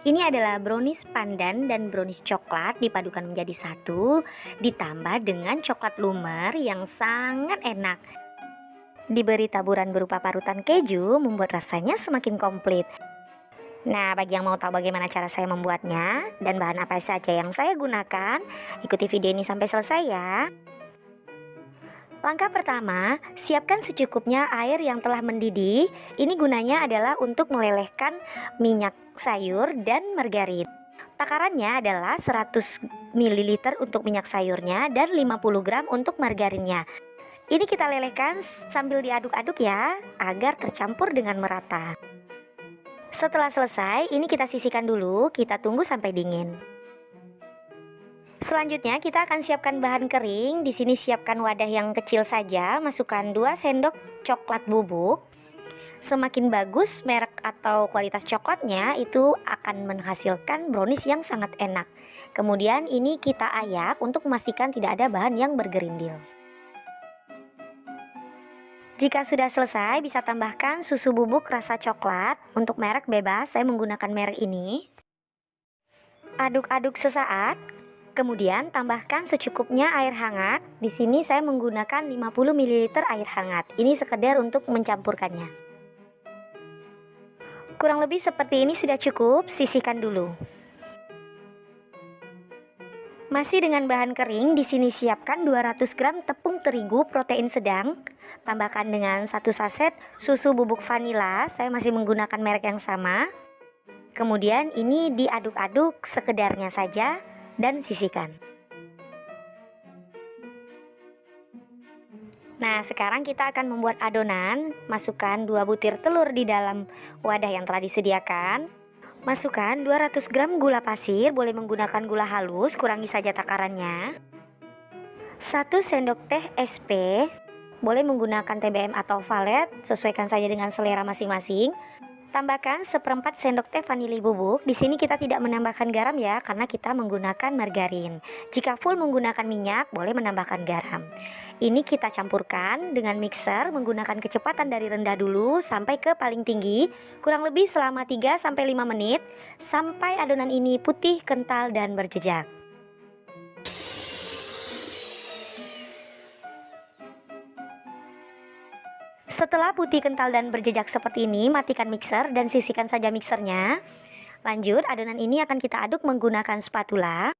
Ini adalah brownies pandan dan brownies coklat dipadukan menjadi satu, ditambah dengan coklat lumer yang sangat enak. Diberi taburan berupa parutan keju membuat rasanya semakin komplit. Nah, bagi yang mau tahu bagaimana cara saya membuatnya dan bahan apa saja yang saya gunakan, ikuti video ini sampai selesai ya. Langkah pertama, siapkan secukupnya air yang telah mendidih. Ini gunanya adalah untuk melelehkan minyak sayur dan margarin. Takarannya adalah 100 ml untuk minyak sayurnya dan 50 gram untuk margarinnya. Ini kita lelehkan sambil diaduk-aduk ya, agar tercampur dengan merata. Setelah selesai, ini kita sisihkan dulu, kita tunggu sampai dingin. Selanjutnya kita akan siapkan bahan kering. Di sini siapkan wadah yang kecil saja, masukkan 2 sendok coklat bubuk. Semakin bagus merek atau kualitas coklatnya, itu akan menghasilkan brownies yang sangat enak. Kemudian ini kita ayak untuk memastikan tidak ada bahan yang bergerindil. Jika sudah selesai, bisa tambahkan susu bubuk rasa coklat. Untuk merek bebas, saya menggunakan merek ini. Aduk-aduk sesaat. Kemudian tambahkan secukupnya air hangat. Di sini saya menggunakan 50 ml air hangat. Ini sekedar untuk mencampurkannya. Kurang lebih seperti ini sudah cukup, sisihkan dulu. Masih dengan bahan kering, di sini siapkan 200 gram tepung terigu protein sedang. Tambahkan dengan 1 saset susu bubuk vanila, saya masih menggunakan merek yang sama. Kemudian ini diaduk-aduk sekedarnya saja dan sisihkan. Nah, sekarang kita akan membuat adonan. Masukkan 2 butir telur di dalam wadah yang telah disediakan. Masukkan 200 gram gula pasir, boleh menggunakan gula halus, kurangi saja takarannya. 1 sendok teh SP, boleh menggunakan TBM atau valet, sesuaikan saja dengan selera masing-masing. Tambahkan 1/4 sendok teh vanili bubuk. Di sini kita tidak menambahkan garam ya, karena kita menggunakan margarin. Jika full menggunakan minyak, boleh menambahkan garam. Ini kita campurkan dengan mixer menggunakan kecepatan dari rendah dulu sampai ke paling tinggi, kurang lebih selama 3-5 menit, sampai adonan ini putih, kental, dan berjejak. Setelah putih, kental, dan berjejak seperti ini, matikan mixer dan sisihkan saja mixernya. Lanjut, adonan ini akan kita aduk menggunakan spatula.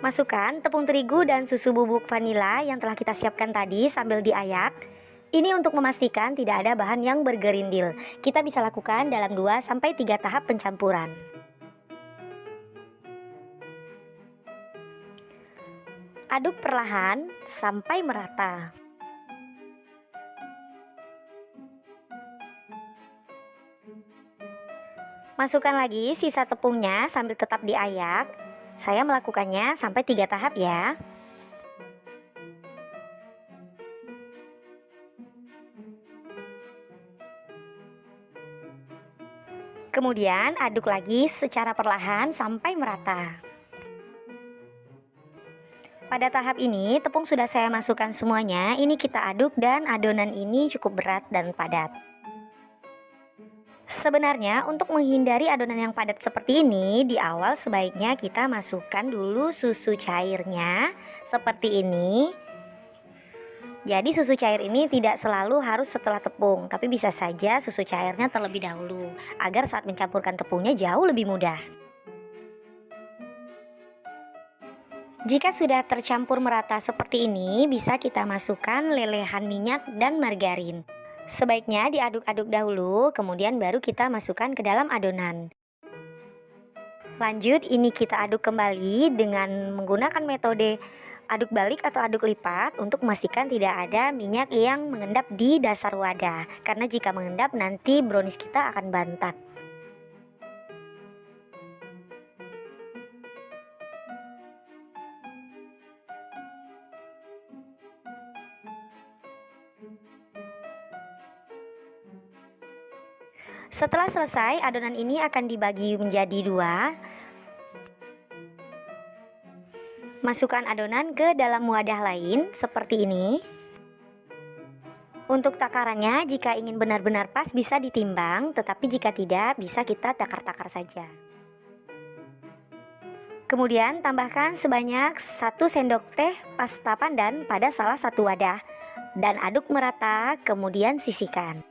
Masukkan tepung terigu dan susu bubuk vanila yang telah kita siapkan tadi sambil diayak. Ini untuk memastikan tidak ada bahan yang bergerindil. Kita bisa lakukan dalam 2-3 tahap pencampuran. Aduk perlahan sampai merata. Masukkan lagi sisa tepungnya sambil tetap diayak. Saya melakukannya sampai 3 tahap ya. Kemudian aduk lagi secara perlahan sampai merata. Pada tahap ini tepung sudah saya masukkan semuanya. Ini kita aduk dan adonan ini cukup berat dan padat. Sebenarnya untuk menghindari adonan yang padat seperti ini, di awal sebaiknya kita masukkan dulu susu cairnya seperti ini. Jadi susu cair ini tidak selalu harus setelah tepung, tapi bisa saja susu cairnya terlebih dahulu, agar saat mencampurkan tepungnya jauh lebih mudah. Jika sudah tercampur merata seperti ini, bisa kita masukkan lelehan minyak dan margarin. Sebaiknya diaduk-aduk dahulu, kemudian baru kita masukkan ke dalam adonan. Lanjut, ini kita aduk kembali dengan menggunakan metode aduk balik atau aduk lipat untuk memastikan tidak ada minyak yang mengendap di dasar wadah. Karena jika mengendap nanti brownies kita akan bantat. Setelah selesai, adonan ini akan dibagi menjadi 2. Masukkan adonan ke dalam wadah lain seperti ini. Untuk takarannya, jika ingin benar-benar pas bisa ditimbang, tetapi jika tidak bisa kita takar-takar saja. Kemudian tambahkan sebanyak 1 sendok teh pasta pandan pada salah satu wadah dan aduk merata, kemudian sisihkan.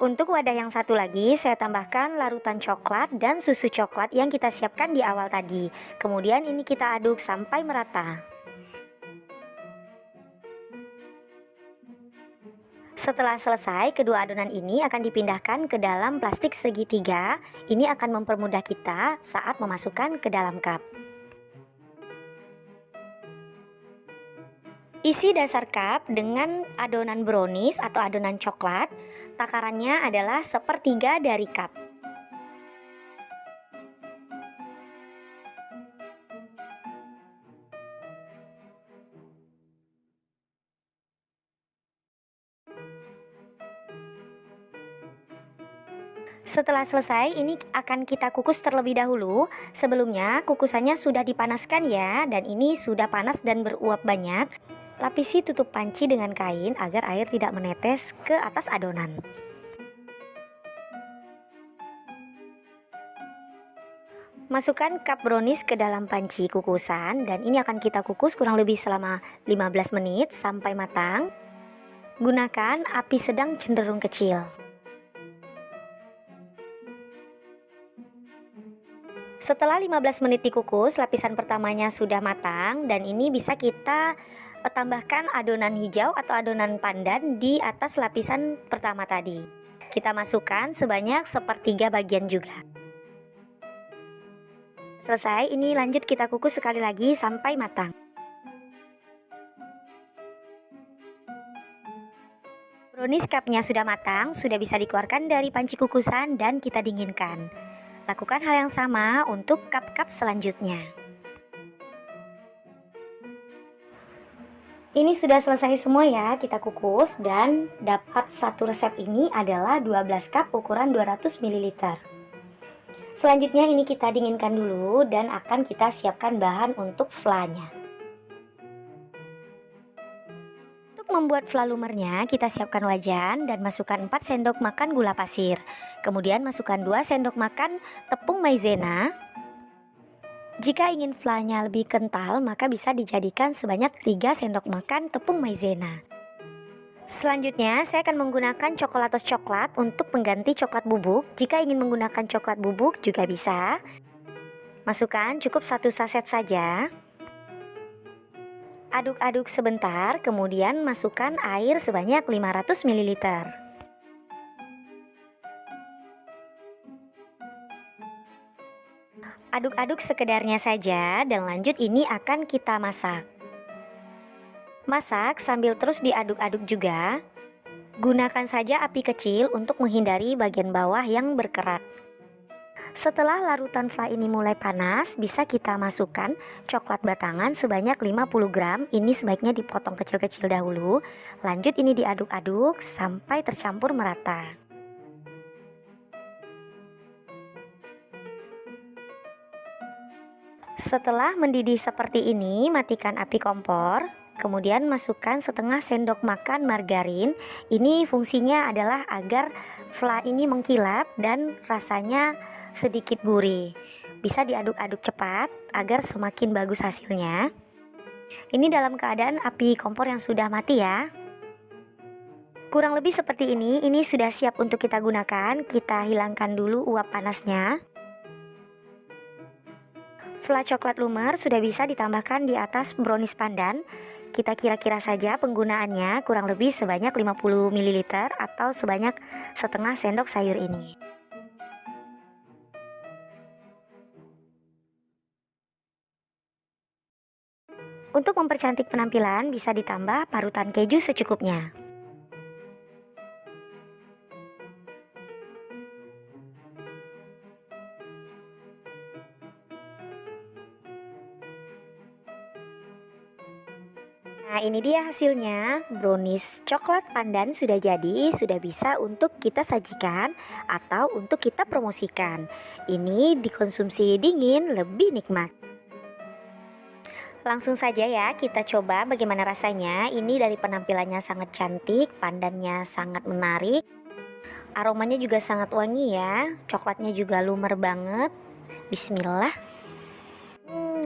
Untuk wadah yang satu lagi, saya tambahkan larutan coklat dan susu coklat yang kita siapkan di awal tadi. Kemudian ini kita aduk sampai merata. Setelah selesai, kedua adonan ini akan dipindahkan ke dalam plastik segitiga. Ini akan mempermudah kita saat memasukkan ke dalam cup. Isi dasar cup dengan adonan brownies atau adonan coklat. Takarannya adalah 1/3 dari cup. Setelah selesai, ini akan kita kukus terlebih dahulu. Sebelumnya, kukusannya sudah dipanaskan ya, dan ini sudah panas dan beruap banyak. Lapisi tutup panci dengan kain agar air tidak menetes ke atas adonan. Masukkan cup brownies ke dalam panci kukusan dan ini akan kita kukus kurang lebih selama 15 menit sampai matang. Gunakan api sedang cenderung kecil. Setelah 15 menit dikukus, lapisan pertamanya sudah matang dan ini bisa kita tambahkan adonan hijau atau adonan pandan di atas lapisan pertama tadi. Kita masukkan sebanyak 1/3 bagian juga. Selesai, ini lanjut kita kukus sekali lagi sampai matang. Brownies cupnya sudah matang, sudah bisa dikeluarkan dari panci kukusan dan kita dinginkan. Lakukan hal yang sama untuk cup-cup selanjutnya. Ini sudah selesai semua ya, kita kukus dan dapat satu resep ini adalah 12 cup ukuran 200 ml. Selanjutnya ini kita dinginkan dulu dan akan kita siapkan bahan untuk flanya. Untuk membuat fla lumernya, kita siapkan wajan dan masukkan 4 sendok makan gula pasir. Kemudian masukkan 2 sendok makan tepung maizena. Jika ingin flanya lebih kental, maka bisa dijadikan sebanyak 3 sendok makan tepung maizena. Selanjutnya, saya akan menggunakan coklatos coklat untuk mengganti coklat bubuk. Jika ingin menggunakan coklat bubuk juga bisa. Masukkan cukup 1 saset saja. Aduk-aduk sebentar, kemudian masukkan air sebanyak 500 ml. Aduk-aduk sekedarnya saja dan lanjut ini akan kita masak. Masak sambil terus diaduk-aduk juga. Gunakan saja api kecil untuk menghindari bagian bawah yang berkerak. Setelah larutan fla ini mulai panas, bisa kita masukkan coklat batangan sebanyak 50 gram. Ini sebaiknya dipotong kecil-kecil dahulu. Lanjut ini diaduk-aduk sampai tercampur merata. Setelah mendidih seperti ini, matikan api kompor. Kemudian masukkan setengah sendok makan margarin. Ini fungsinya adalah agar fla ini mengkilap dan rasanya sedikit gurih. Bisa diaduk-aduk cepat agar semakin bagus hasilnya. Ini dalam keadaan api kompor yang sudah mati ya. Kurang lebih seperti ini sudah siap untuk kita gunakan. Kita hilangkan dulu uap panasnya. Fla coklat lumer sudah bisa ditambahkan di atas brownies pandan. Kita kira-kira saja penggunaannya kurang lebih sebanyak 50 ml atau sebanyak setengah sendok sayur ini. Untuk mempercantik penampilan bisa ditambah parutan keju secukupnya. Nah, ini dia hasilnya. Brownies coklat pandan sudah jadi, sudah bisa untuk kita sajikan atau untuk kita promosikan. Ini dikonsumsi dingin lebih nikmat. Langsung saja ya kita coba bagaimana rasanya. Ini dari penampilannya sangat cantik, pandannya sangat menarik. Aromanya juga sangat wangi ya, coklatnya juga lumer banget. Bismillah.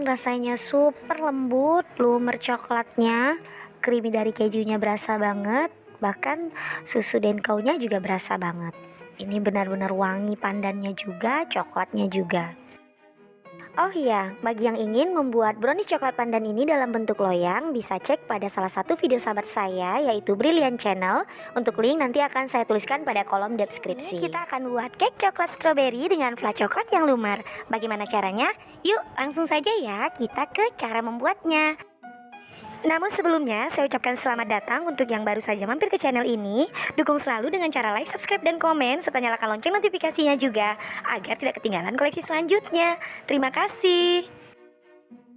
Rasanya super lembut, lumer coklatnya, creamy dari kejunya berasa banget, bahkan susu denkaunya juga berasa banget. Ini benar-benar wangi pandannya juga, coklatnya juga. Oh iya, bagi yang ingin membuat brownies coklat pandan ini dalam bentuk loyang, bisa cek pada salah satu video sahabat saya, yaitu Brilliant Channel. Untuk link nanti akan saya tuliskan pada kolom deskripsi. Ini kita akan buat cake coklat strawberry dengan flat coklat yang lumer. Bagaimana caranya? Yuk langsung saja ya, kita ke cara membuatnya. Namun sebelumnya, saya ucapkan selamat datang untuk yang baru saja mampir ke channel ini. Dukung selalu dengan cara like, subscribe, dan komen, serta nyalakan lonceng notifikasinya juga, agar tidak ketinggalan koleksi selanjutnya. Terima kasih.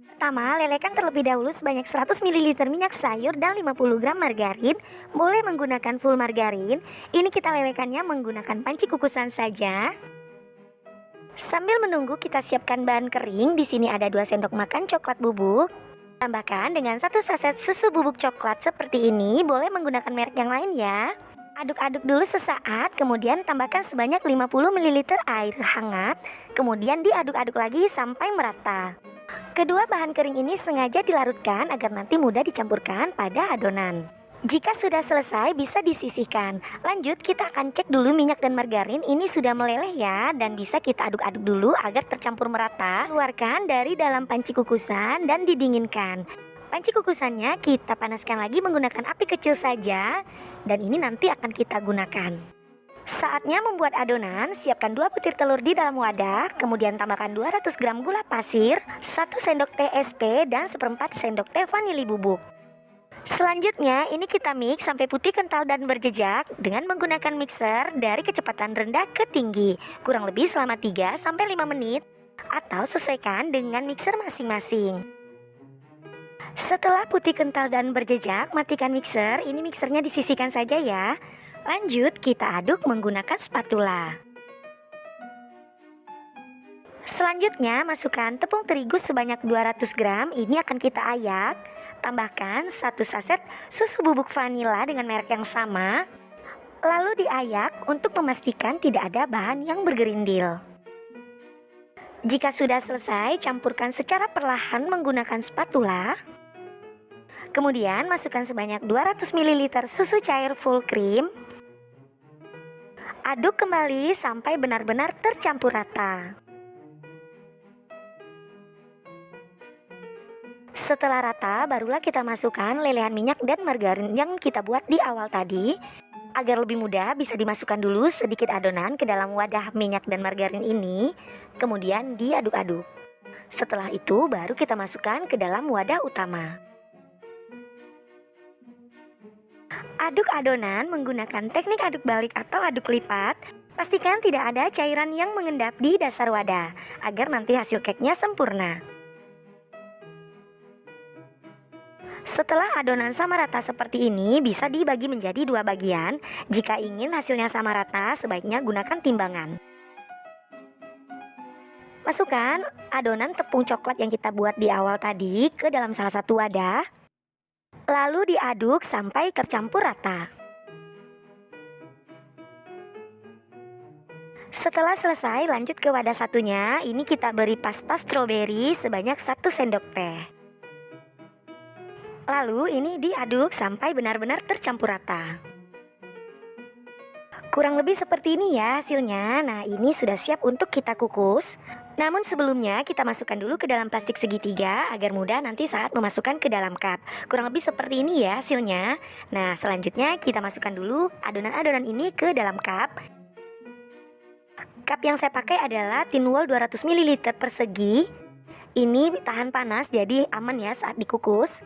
Pertama, lelehkan terlebih dahulu sebanyak 100 ml minyak sayur dan 50 gram margarin. Boleh menggunakan full margarin. Ini kita lelehkannya menggunakan panci kukusan saja. Sambil menunggu, kita siapkan bahan kering. Di sini ada 2 sendok makan coklat bubuk. Tambahkan dengan 1 saset susu bubuk coklat seperti ini, boleh menggunakan merek yang lain ya. Aduk-aduk dulu sesaat, kemudian tambahkan sebanyak 50 ml air hangat, kemudian diaduk-aduk lagi sampai merata. Kedua bahan kering ini sengaja dilarutkan agar nanti mudah dicampurkan pada adonan. Jika sudah selesai bisa disisihkan. Lanjut kita akan cek dulu minyak dan margarin ini sudah meleleh ya, dan bisa kita aduk-aduk dulu agar tercampur merata. Keluarkan dari dalam panci kukusan dan didinginkan. Panci kukusannya kita panaskan lagi menggunakan api kecil saja, dan ini nanti akan kita gunakan. Saatnya membuat adonan. Siapkan 2 butir telur di dalam wadah, kemudian tambahkan 200 gram gula pasir, 1 sendok teh SP, dan 1/4 sendok teh vanili bubuk. Selanjutnya ini kita mix sampai putih kental dan berjejak dengan menggunakan mixer dari kecepatan rendah ke tinggi, kurang lebih selama 3-5 menit, atau sesuaikan dengan mixer masing-masing. Setelah putih kental dan berjejak, matikan mixer. Ini mixernya disisihkan saja ya. Lanjut kita aduk menggunakan spatula. Selanjutnya masukkan tepung terigu sebanyak 200 gram. Ini akan kita ayak. Tambahkan 1 saset susu bubuk vanila dengan merek yang sama. Lalu diayak untuk memastikan tidak ada bahan yang bergerindil. Jika sudah selesai, campurkan secara perlahan menggunakan spatula. Kemudian masukkan sebanyak 200 ml susu cair full cream. Aduk kembali sampai benar-benar tercampur rata. Setelah rata, barulah kita masukkan lelehan minyak dan margarin yang kita buat di awal tadi. Agar lebih mudah, bisa dimasukkan dulu sedikit adonan ke dalam wadah minyak dan margarin ini, kemudian diaduk-aduk. Setelah itu, baru kita masukkan ke dalam wadah utama. Aduk adonan menggunakan teknik aduk balik atau aduk lipat. Pastikan tidak ada cairan yang mengendap di dasar wadah, agar nanti hasil cake-nya sempurna. Setelah adonan sama rata seperti ini, bisa dibagi menjadi 2 bagian. Jika ingin hasilnya sama rata, sebaiknya gunakan timbangan. Masukkan adonan tepung coklat yang kita buat di awal tadi ke dalam salah satu wadah. Lalu diaduk sampai tercampur rata. Setelah selesai, lanjut ke wadah satunya. Ini kita beri pasta stroberi sebanyak 1 sendok teh. Lalu ini diaduk sampai benar-benar tercampur rata. Kurang lebih seperti ini ya hasilnya. Nah, ini sudah siap untuk kita kukus. Namun sebelumnya kita masukkan dulu ke dalam plastik segitiga agar mudah nanti saat memasukkan ke dalam cup. Kurang lebih seperti ini ya hasilnya. Nah, selanjutnya kita masukkan dulu adonan-adonan ini ke dalam cup. Cup yang saya pakai adalah tin wall 200 ml persegi. Ini tahan panas jadi aman ya saat dikukus.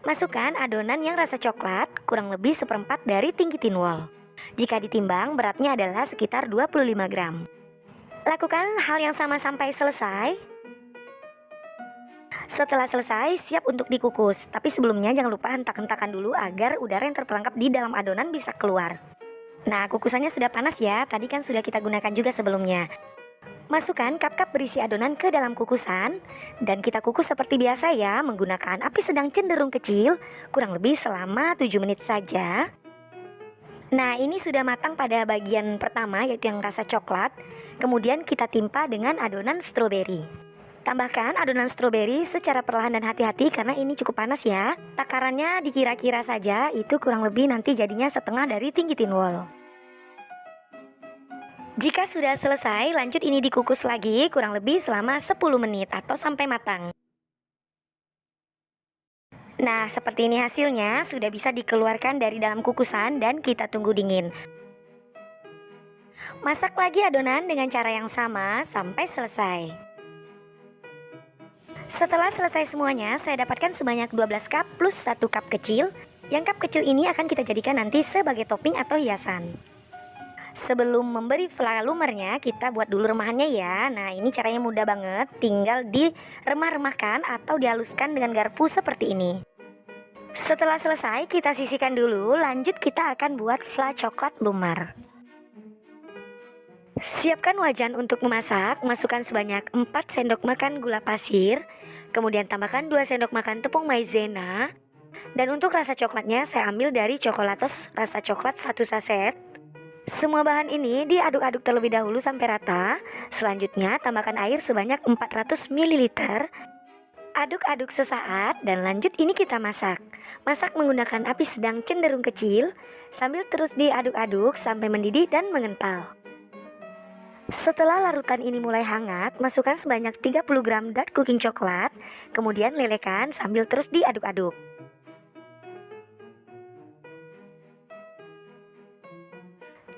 Masukkan adonan yang rasa coklat, kurang lebih 1/4 dari tinggi tin wall. Jika ditimbang, beratnya adalah sekitar 25 gram. Lakukan hal yang sama sampai selesai. Setelah selesai, siap untuk dikukus. Tapi sebelumnya jangan lupa hentak-hentakan dulu agar udara yang terperangkap di dalam adonan bisa keluar. Nah, kukusannya sudah panas ya, tadi kan sudah kita gunakan juga sebelumnya. Masukkan cup-cup berisi adonan ke dalam kukusan dan kita kukus seperti biasa ya, menggunakan api sedang cenderung kecil, kurang lebih selama 7 menit saja. Nah, ini sudah matang pada bagian pertama, yaitu yang rasa coklat. Kemudian kita timpa dengan adonan stroberi. Tambahkan adonan stroberi secara perlahan dan hati-hati karena ini cukup panas ya. Takarannya dikira-kira saja, itu kurang lebih nanti jadinya setengah dari tinggi tin wall. Jika sudah selesai, lanjut ini dikukus lagi kurang lebih selama 10 menit atau sampai matang. Nah, seperti ini hasilnya, sudah bisa dikeluarkan dari dalam kukusan dan kita tunggu dingin. Masak lagi adonan dengan cara yang sama sampai selesai. Setelah selesai semuanya, saya dapatkan sebanyak 12 cup plus 1 cup kecil. Yang cup kecil ini akan kita jadikan nanti sebagai topping atau hiasan. Sebelum memberi flalumernya, kita buat dulu remahannya ya. Nah, ini caranya mudah banget, tinggal diremah-remahkan atau dihaluskan dengan garpu seperti ini. Setelah selesai, kita sisihkan dulu, lanjut kita akan buat fla coklat lumer. Siapkan wajan untuk memasak, masukkan sebanyak 4 sendok makan gula pasir, kemudian tambahkan 2 sendok makan tepung maizena. Dan untuk rasa coklatnya saya ambil dari Chocolatos rasa coklat 1 saset. Semua bahan ini diaduk-aduk terlebih dahulu sampai rata. Selanjutnya tambahkan air sebanyak 400 ml. Aduk-aduk sesaat dan lanjut ini kita masak. Masak menggunakan api sedang cenderung kecil sambil terus diaduk-aduk sampai mendidih dan mengental. Setelah larutan ini mulai hangat, masukkan sebanyak 30 gram dark cooking coklat, kemudian lelehkan sambil terus diaduk-aduk.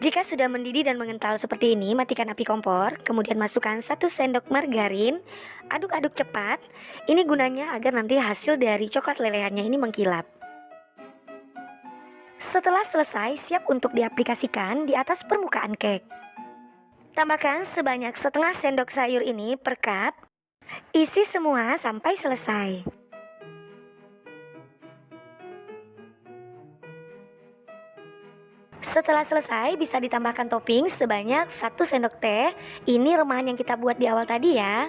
Jika sudah mendidih dan mengental seperti ini, matikan api kompor, kemudian masukkan 1 sendok margarin, aduk-aduk cepat. Ini gunanya agar nanti hasil dari coklat lelehannya ini mengkilap. Setelah selesai, siap untuk diaplikasikan di atas permukaan cake. Tambahkan sebanyak setengah sendok sayur ini per cup, isi semua sampai selesai. Setelah selesai, bisa ditambahkan topping sebanyak 1 sendok teh. Ini remahan yang kita buat di awal tadi ya.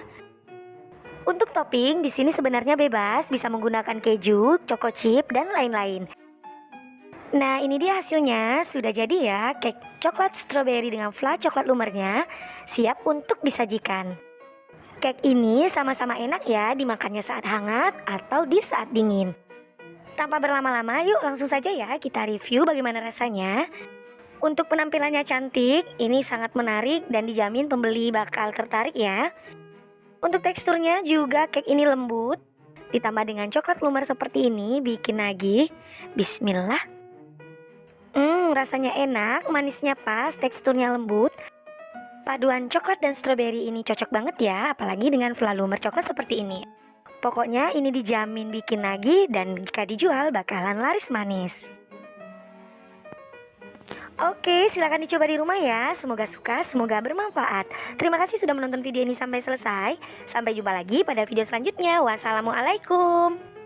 Untuk topping di sini sebenarnya bebas, bisa menggunakan keju, choco chip dan lain-lain. Nah, ini dia hasilnya. Sudah jadi ya, cake coklat strawberry dengan fla coklat lumernya siap untuk disajikan. Cake ini sama-sama enak ya dimakannya saat hangat atau di saat dingin. Tanpa berlama-lama, yuk langsung saja ya kita review bagaimana rasanya. Untuk penampilannya cantik, ini sangat menarik dan dijamin pembeli bakal tertarik ya. Untuk teksturnya juga cake ini lembut, ditambah dengan coklat lumer seperti ini, bikin nagih. Bismillah. Rasanya enak, manisnya pas, teksturnya lembut. Paduan coklat dan stroberi ini cocok banget ya, apalagi dengan fla lumer coklat seperti ini. Pokoknya ini dijamin bikin nagih dan jika dijual bakalan laris manis. Oke, silahkan dicoba di rumah ya. Semoga suka, semoga bermanfaat. Terima kasih sudah menonton video ini sampai selesai. Sampai jumpa lagi pada video selanjutnya. Wassalamualaikum.